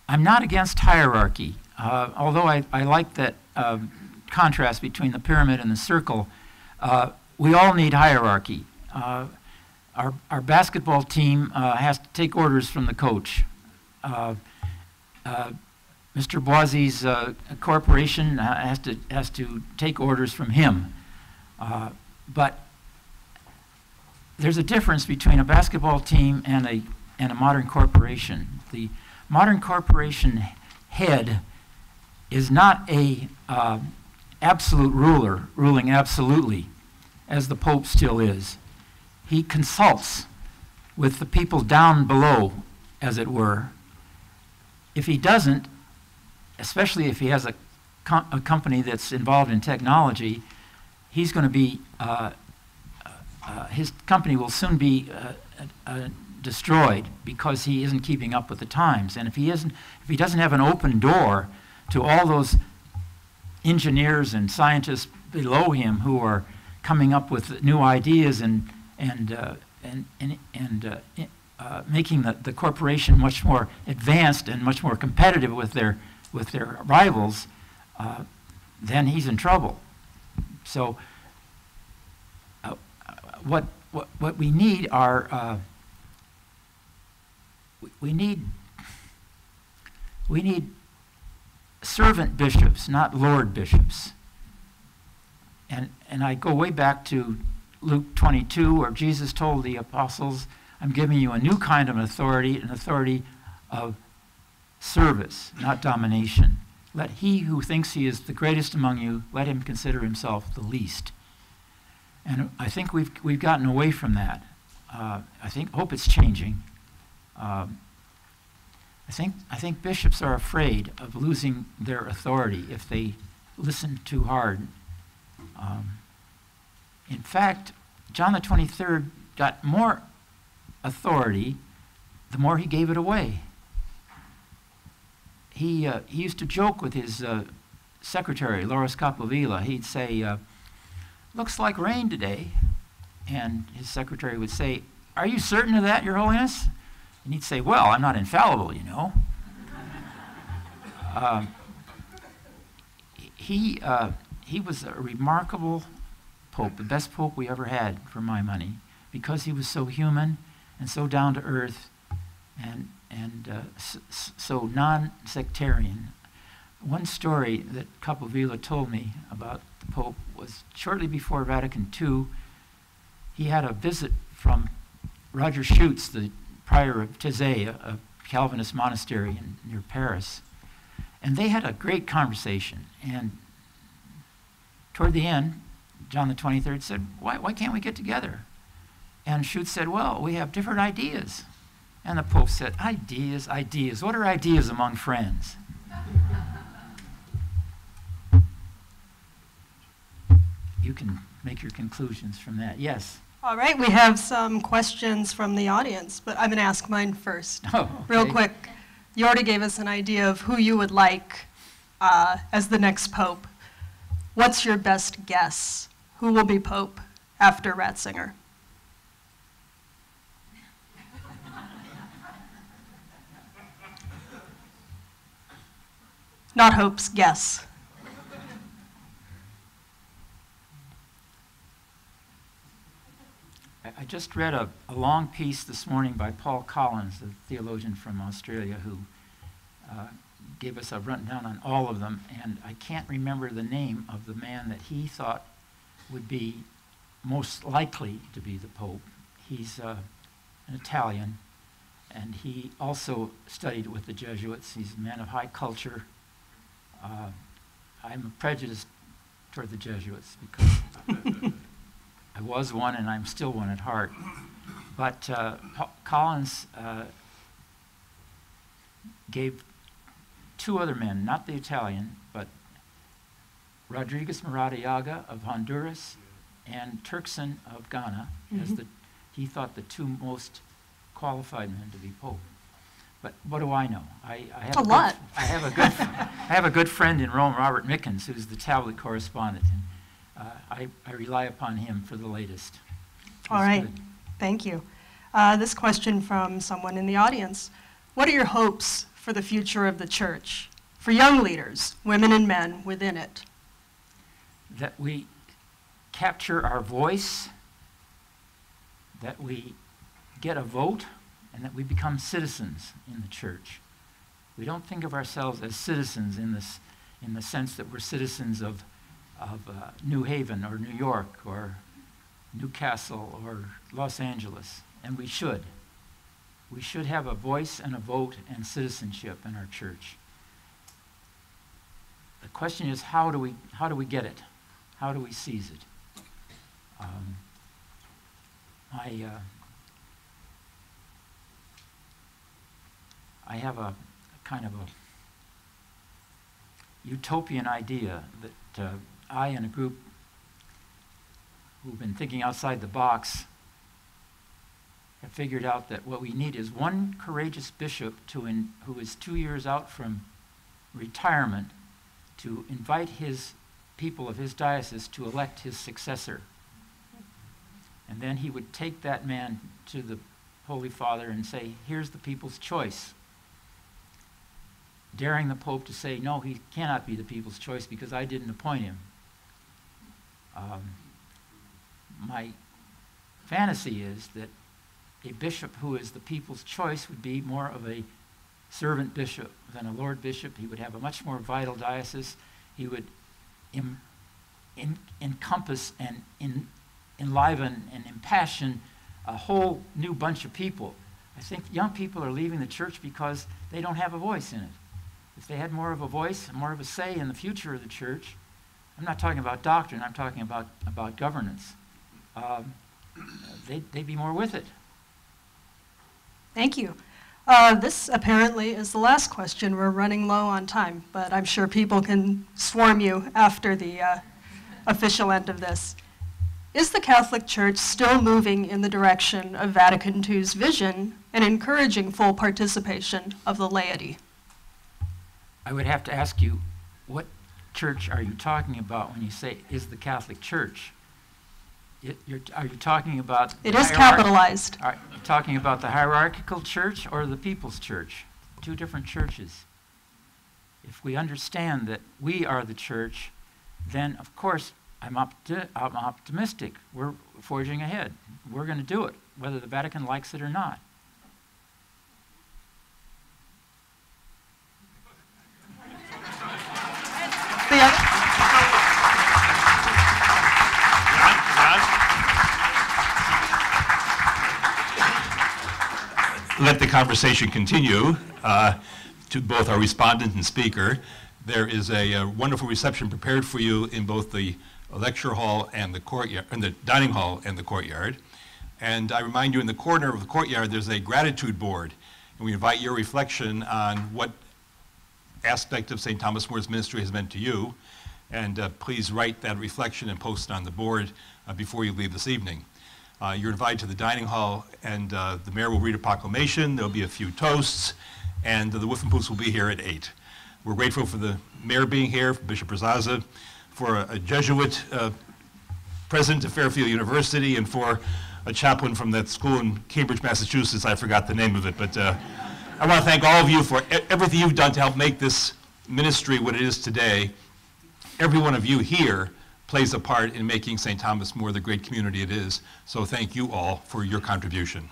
I'm not against hierarchy, although I like that contrast between the pyramid and the circle. We all need hierarchy. Our basketball team has to take orders from the coach. Mr. Boisi's corporation has to take orders from him. But there's a difference between a basketball team and a modern corporation. The modern corporation head is not a absolute ruler ruling absolutely, as the Pope still is. He consults with the people down below, as it were. If he doesn't, especially if he has a company that's involved in technology, he's going to be, his company will soon be destroyed because he isn't keeping up with the times. And if he doesn't have an open door to all those engineers and scientists below him who are coming up with new ideas and making the corporation much more advanced and much more competitive with their rivals, then he's in trouble. So what we need are we need servant bishops, not lord bishops. And I go way back to Luke 22, where Jesus told the apostles, I'm giving you a new kind of authority, an authority of service, not domination. Let he who thinks he is the greatest among you, let him consider himself the least. And I think we've gotten away from that. Hope it's changing. I think bishops are afraid of losing their authority if they listen too hard. In fact, John the 23rd got more authority the more he gave it away. He used to joke with his secretary, Loris Capovilla. He'd say, looks like rain today. And his secretary would say, are you certain of that, Your Holiness? And he'd say, well, I'm not infallible, you know. He was a remarkable pope, the best pope we ever had, for my money, because he was so human and so down to earth and so non-sectarian. One story that Capovilla told me about the Pope was shortly before Vatican II, he had a visit from Roger Schutz, the prior of Taizé, a Calvinist monastery near Paris. And they had a great conversation. And toward the end, John the 23rd said, why can't we get together? And Schutz said, well, we have different ideas. And the Pope said, ideas. What are ideas among friends? You can make your conclusions from that. Yes? All right, we have some questions from the audience, but I'm going to ask mine first. Oh, okay. Real quick. You already gave us an idea of who you would like as the next Pope. What's your best guess? Who will be Pope after Ratzinger? Not hopes, guess. I just read a long piece this morning by Paul Collins, a theologian from Australia, who gave us a rundown on all of them, and I can't remember the name of the man that he thought would be most likely to be the Pope. He's an Italian, and he also studied with the Jesuits. He's a man of high culture. I'm prejudiced toward the Jesuits because I was one and I'm still one at heart. But Collins gave two other men, not the Italian, but Rodriguez Maradiaga of Honduras and Turkson of Ghana as he thought the two most qualified men to be Pope. But what do I know? I have a good friend in Rome, Robert Mickens, who's the tablet correspondent, and I rely upon him for the latest. All right, thank you. This question from someone in the audience. What are your hopes for the future of the church, for young leaders, women and men within it? That we capture our voice, that we get a vote, and that we become citizens in the church. We don't think of ourselves as citizens in the sense that we're citizens of New Haven or New York or Newcastle or Los Angeles, and we should. We should have a voice and a vote and citizenship in our church. The question is, how do we get it? How do we seize it? I have a kind of a utopian idea that I and a group who've been thinking outside the box have figured out that what we need is one courageous bishop who is 2 years out from retirement to invite his people of his diocese to elect his successor. And then he would take that man to the Holy Father and say, here's the people's choice. Daring the Pope to say, no, he cannot be the people's choice because I didn't appoint him. My fantasy is that a bishop who is the people's choice would be more of a servant bishop than a Lord bishop. He would have a much more vital diocese. He would encompass and enliven and impassion a whole new bunch of people. I think young people are leaving the church because they don't have a voice in it. If they had more of a voice, more of a say in the future of the church, I'm not talking about doctrine, I'm talking about governance, they'd be more with it. Thank you. This apparently is the last question. We're running low on time, but I'm sure people can swarm you after the official end of this. Is the Catholic Church still moving in the direction of Vatican II's vision and encouraging full participation of the laity? I would have to ask you, what church are you talking about when you say, is the Catholic Church? Are you talking about... It is capitalized. Are you talking about the hierarchical church or the people's church? Two different churches. If we understand that we are the church, then of course I'm optimistic. We're forging ahead. We're going to do it, whether the Vatican likes it or not. Let the conversation continue to both our respondent and speaker. There is a wonderful reception prepared for you in both the lecture hall and the courtyard, and the dining hall and the courtyard. And I remind you, in the corner of the courtyard, there's a gratitude board, and we invite your reflection on what aspect of St. Thomas More's ministry has meant to you. And please write that reflection and post it on the board before you leave this evening. You're invited to the dining hall, and the mayor will read a proclamation. There'll be a few toasts, and the Whiffenpoofs will be here at 8. We're grateful for the mayor being here, for Bishop Razaza, for a Jesuit president of Fairfield University, and for a chaplain from that school in Cambridge, Massachusetts. I forgot the name of it, but I want to thank all of you for everything you've done to help make this ministry what it is today. Every one of you here plays a part in making St. Thomas More the great community it is. So thank you all for your contribution.